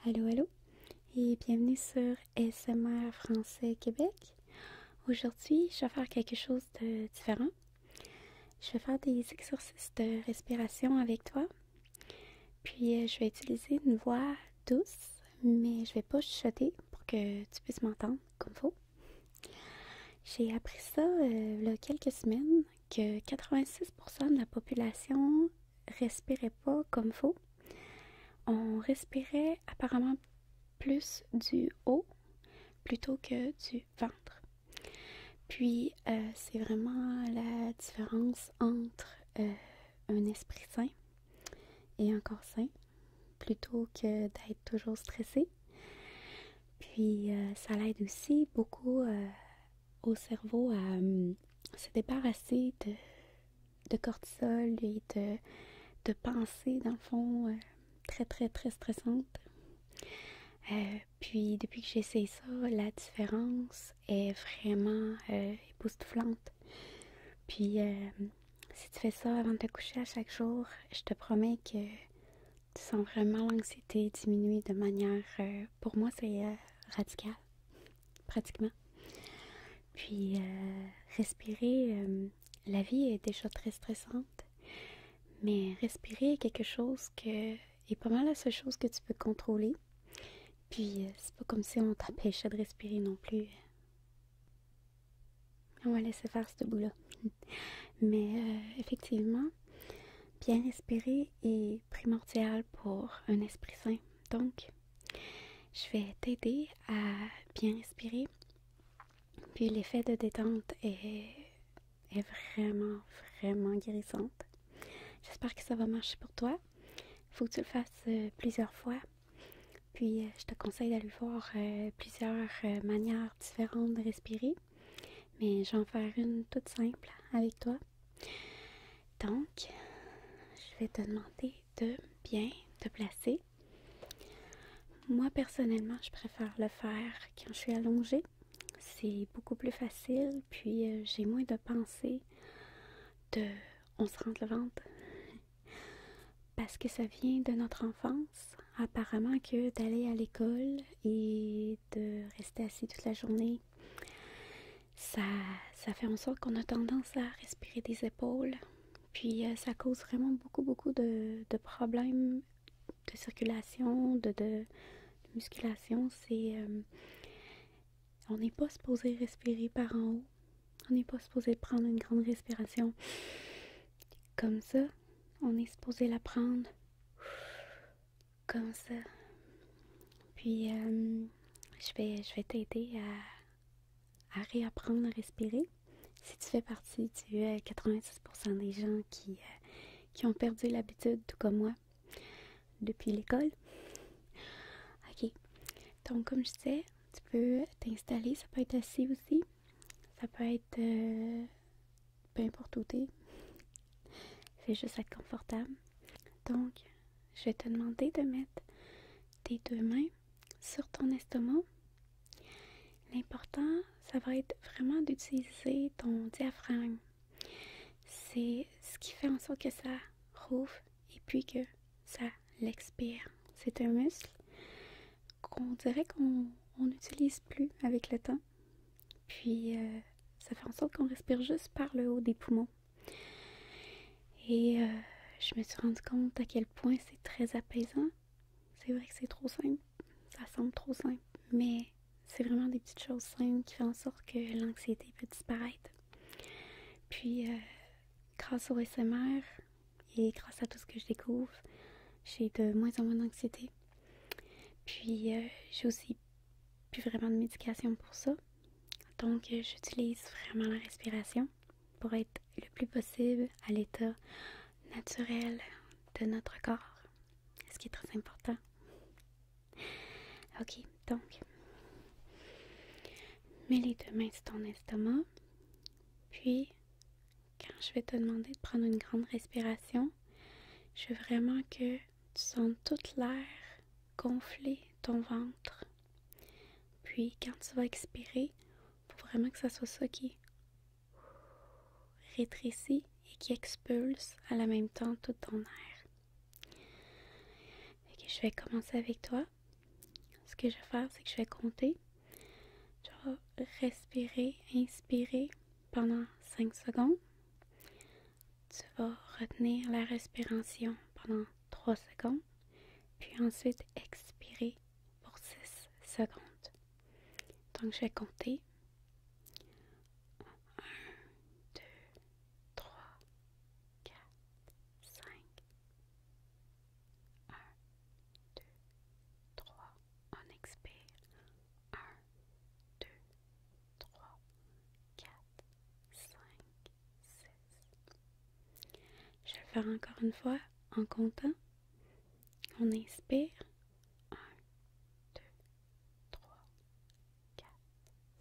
Allô, allô, et bienvenue sur ASMR Français Québec. Aujourd'hui, je vais faire quelque chose de différent. Je vais faire des exercices de respiration avec toi. Puis, je vais utiliser une voix douce, mais je vais pas chuchoter pour que tu puisses m'entendre comme faut. J'ai appris ça il y a quelques semaines que 86% de la population respirait pas comme faut. On respirait apparemment plus du haut plutôt que du ventre. Puis, c'est vraiment la différence entre un esprit sain et un corps sain, plutôt que d'être toujours stressé. Puis, ça l'aide aussi beaucoup au cerveau à se débarrasser de cortisol et de pensées, dans le fond, très, très, très stressantes. Puis depuis que j'ai essayé ça, la différence est vraiment époustouflante. Puis si tu fais ça avant de te coucher à chaque jour, je te promets que tu sens vraiment l'anxiété diminuer de manière, pour moi c'est radical, pratiquement. Puis respirer, la vie est déjà très stressante, mais respirer est quelque chose que est pas mal la seule chose que tu peux contrôler. Puis, c'est pas comme si on t'empêchait de respirer non plus. On va laisser faire ce bout-là. Mais effectivement, bien respirer est primordial pour un esprit sain. Donc, je vais t'aider à bien respirer. Puis, l'effet de détente est vraiment, vraiment guérissante. J'espère que ça va marcher pour toi. Il faut que tu le fasses plusieurs fois. Puis, je te conseille d'aller voir plusieurs manières différentes de respirer. Mais je vais en faire une toute simple avec toi. Donc, je vais te demander de bien te placer. Moi, personnellement, je préfère le faire quand je suis allongée. C'est beaucoup plus facile, puis j'ai moins de pensées de on se rentre le ventre. Parce que ça vient de notre enfance, apparemment que d'aller à l'école et de rester assis toute la journée, ça fait en sorte qu'on a tendance à respirer des épaules. Puis ça cause vraiment beaucoup de problèmes de circulation, de musculation. On n'est pas supposé respirer par en haut. On n'est pas supposé prendre une grande respiration comme ça. On est supposé la prendre comme ça. Puis je vais t'aider à réapprendre à respirer. Si tu fais partie du 86% des gens qui ont perdu l'habitude, tout comme moi, depuis l'école. Ok, donc comme je disais, tu peux t'installer, ça peut être assis aussi, ça peut être peu importe où t'es, fais juste être confortable. Donc, je vais te demander de mettre tes deux mains sur ton estomac. L'important, ça va être vraiment d'utiliser ton diaphragme. C'est ce qui fait en sorte que ça rouvre et puis que ça l'expire. C'est un muscle qu'on dirait qu'on n'utilise plus avec le temps. Puis ça fait en sorte qu'on respire juste par le haut des poumons. Et je me suis rendu compte à quel point c'est très apaisant. C'est vrai que c'est trop simple. Ça semble trop simple. Mais c'est vraiment des petites choses simples qui font en sorte que l'anxiété peut disparaître. Puis grâce au SMR et grâce à tout ce que je découvre, j'ai de moins en moins d'anxiété. Puis j'ai aussi plus vraiment de médication pour ça. Donc j'utilise vraiment la respiration pour être le plus possible à l'état naturel de notre corps, ce qui est très important. Ok, donc mets les deux mains sur ton estomac, puis quand je vais te demander de prendre une grande respiration, je veux vraiment que tu sentes toute l'air gonfler ton ventre. Puis quand tu vas expirer, il faut vraiment que ça soit ça qui rétrécit et qui expulse à la même temps tout ton air. Fait que je vais commencer avec toi. ce que je vais faire, c'est que je vais compter. Tu vas respirer, inspirer pendant 5 secondes. Tu vas retenir la respiration pendant 3 secondes. Puis ensuite expirer pour 6 secondes. Donc je vais compter. 1, 2, 3, 4, 5. 1, 2, 3. On expire. 1, 2, 3, 4, 5, 6. Je vais le faire encore une fois en comptant. On inspire. 1, 2, 3, 4,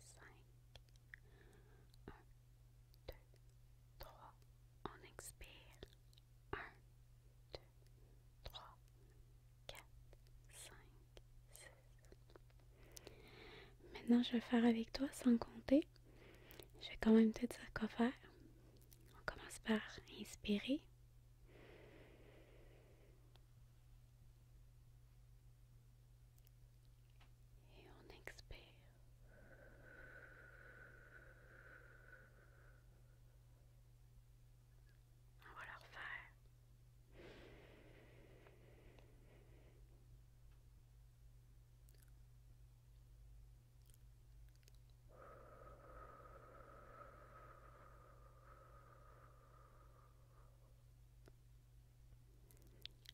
5. 1, 2, 3. On expire. 1, 2, 3, 4, 5, 6. Maintenant, je vais faire avec toi sans compter. Je vais quand même te dire quoi faire. On commence par inspirer. Et on expire. On va le refaire.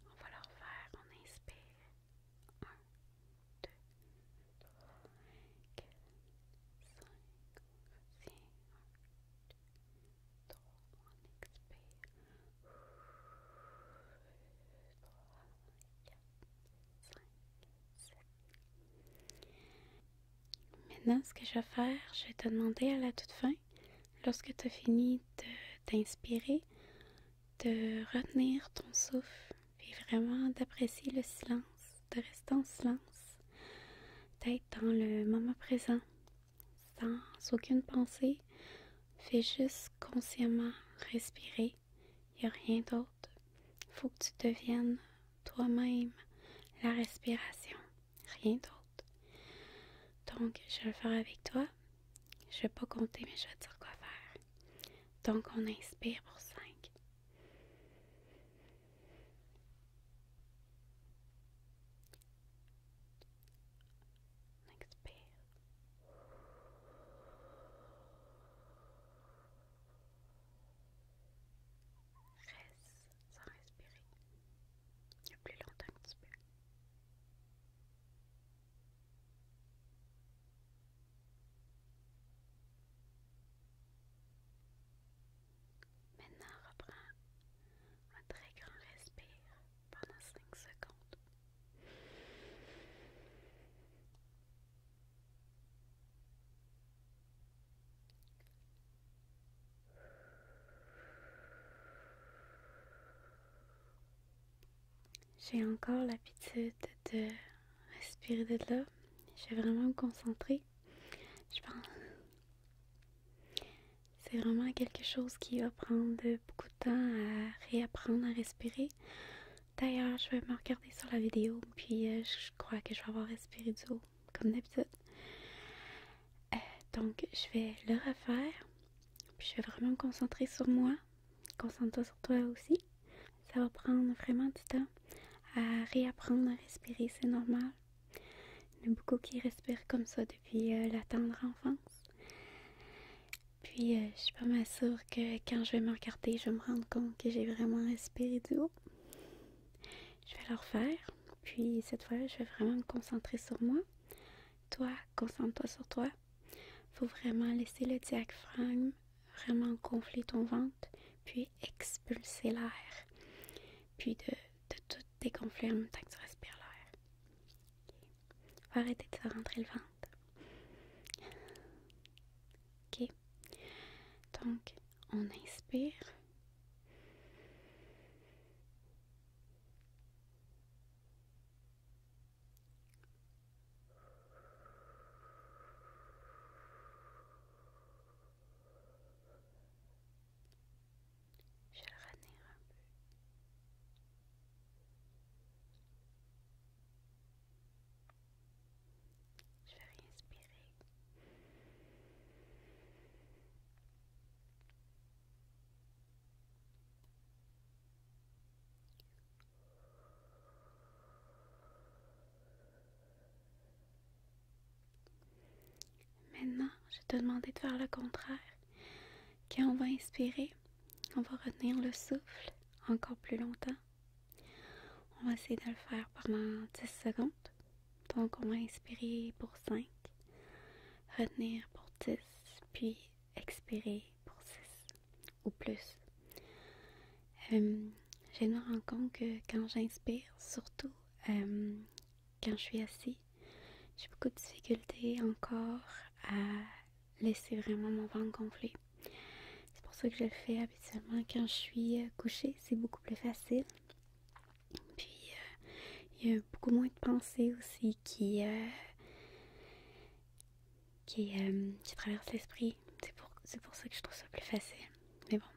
On va le refaire. On inspire. 1, 2, 3, 4, 5. On retient. 1, 2, 3. On expire. 3, 4, 5, 7. Maintenant, ce que je vais faire, je vais te demander à la toute fin, lorsque tu as fini d'inspirer, de retenir ton souffle, puis vraiment d'apprécier le silence, de rester en silence, d'être dans le moment présent, sans aucune pensée. Fais juste consciemment respirer, il n'y a rien d'autre. Il faut que tu deviennes toi-même la respiration, rien d'autre. Donc, je vais le faire avec toi. Je ne vais pas compter, mais je vais te dire quoi faire. Donc, on inspire pour 5. On expire. Reste sans respirer le plus longtemps que tu peux. Maintenant, reprends un très grand respire pendant 5 secondes. J'ai encore l'habitude de respirer de là. Je vais vraiment me concentrer. Je pense que c'est vraiment quelque chose qui va prendre beaucoup de temps à réapprendre à respirer. D'ailleurs, je vais me regarder sur la vidéo, puis je crois que je vais avoir respiré du haut, comme d'habitude. Donc, je vais le refaire, puis je vais vraiment me concentrer sur moi. Concentre-toi sur toi aussi. Ça va prendre vraiment du temps à réapprendre à respirer, c'est normal. Il y en a beaucoup qui respirent comme ça depuis la tendre enfance. Puis, je suis pas mal sûre que quand je vais me regarder, je vais me rendre compte que j'ai vraiment respiré du haut. Je vais le refaire. Puis, cette fois, je vais vraiment me concentrer sur moi. Toi, concentre-toi sur toi. Faut vraiment laisser le diaphragme vraiment gonfler ton ventre, puis expulser l'air. Puis de tout dégonfler en même temps que tu respires l'air. Okay. Faut arrêter de te rentrer le ventre. Ok. Donc, on inspire. Je vais le retenir un peu. Maintenant, je vais te demander de faire le contraire. Quand on va inspirer, on va retenir le souffle encore plus longtemps. On va essayer de le faire pendant 10 secondes. Donc, on va inspirer pour 5, retenir pour 10, puis expirer pour 6 ou plus. Je me rends compte que quand j'inspire, surtout quand je suis assis, j'ai beaucoup de difficultés encore à laisser vraiment mon ventre gonfler. C'est pour ça que je le fais habituellement quand je suis couchée, c'est beaucoup plus facile. Puis il y a beaucoup moins de pensées aussi qui traversent l'esprit. C'est pour ça que je trouve ça plus facile. Mais bon,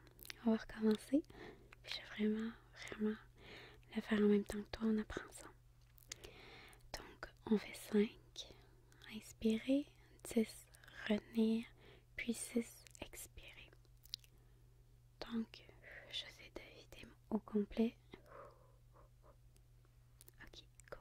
on va recommencer. Puis je vais vraiment le faire en même temps que toi en apprenant. Donc, on fait 5, inspirer, 10, retenir, puis 6, expirer. Donc, j'essaie de vider au complet. Ok, go.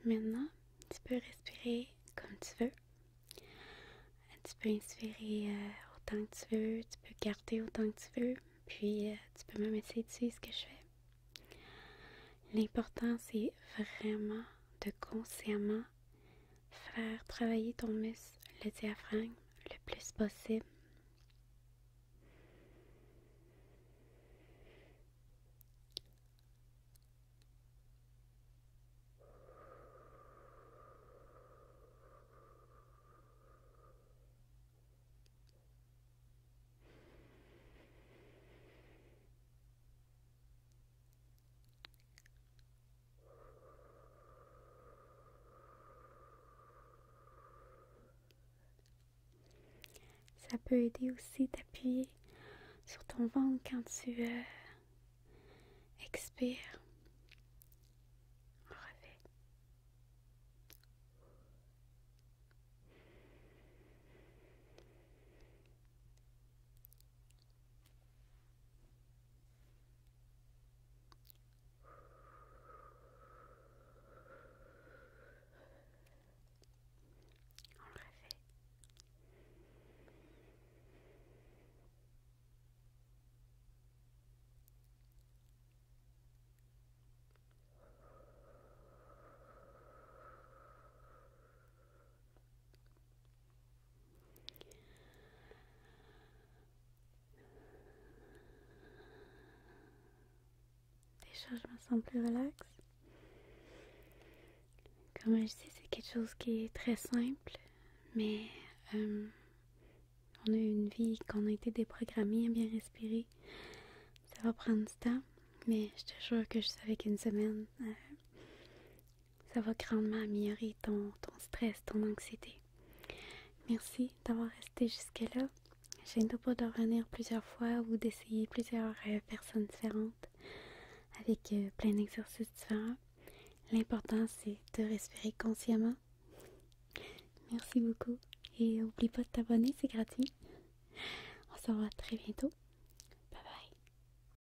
Maintenant, tu peux respirer comme tu veux. Tu peux inspirer autant que tu veux, tu peux garder autant que tu veux, puis tu peux même essayer de suivre ce que je fais. L'important, c'est vraiment de consciemment faire travailler ton muscle, le diaphragme, le plus possible. Ça peut aider aussi d'appuyer sur ton ventre quand tu expires. On refait. On refait. Déjà, je me sens plus relax. Comme je dis, c'est quelque chose qui est très simple, mais on a une vie qu'on a été déprogrammée à bien respirer. Ça va prendre du temps, mais je te jure que juste avec une semaine, ça va grandement améliorer ton stress, ton anxiété. Merci d'avoir resté jusque-là. Gêne-toi pas de revenir plusieurs fois ou d'essayer plusieurs personnes différentes avec plein d'exercices différents. L'important, c'est de respirer consciemment. Merci beaucoup et n'oublie pas de t'abonner, c'est gratuit. On se revoit très bientôt.